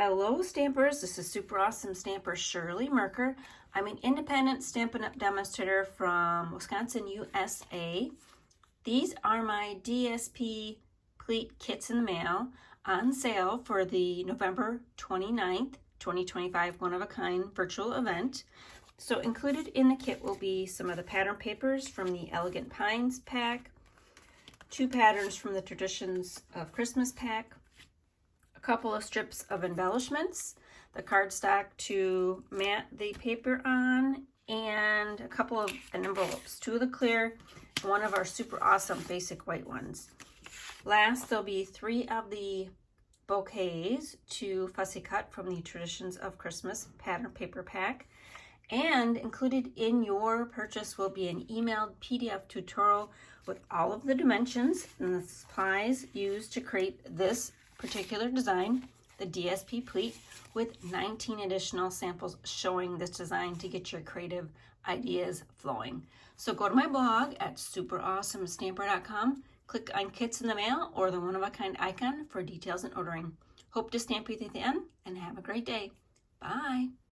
Hello Stampers, this is super awesome stamper Shirley Merker. I'm an independent Stampin' Up! Demonstrator from Wisconsin, USA. These are my DSP Pleat Kits in the mail on sale for the November 29th, 2025 one-of-a-kind virtual event. So included in the kit will be some of the pattern papers from the Elegant Pines pack, 2 patterns from the Traditions of Christmas pack, couple of strips of embellishments, the cardstock to mat the paper on, and a couple of envelopes, 2 of the clear, and 1 of our super awesome basic white ones. Last, there'll be 3 of the bouquets to fussy cut from the Traditions of Christmas pattern paper pack. And included in your purchase will be an emailed PDF tutorial with all of the dimensions and the supplies used to create this particular design, the DSP Pleat, with 19 additional samples showing this design to get your creative ideas flowing. So go to my blog at superawesomestamper.com, click on Kits in the Mail or the one-of-a-kind icon for details and ordering. Hope to stamp with you at the end, and have a great day. Bye.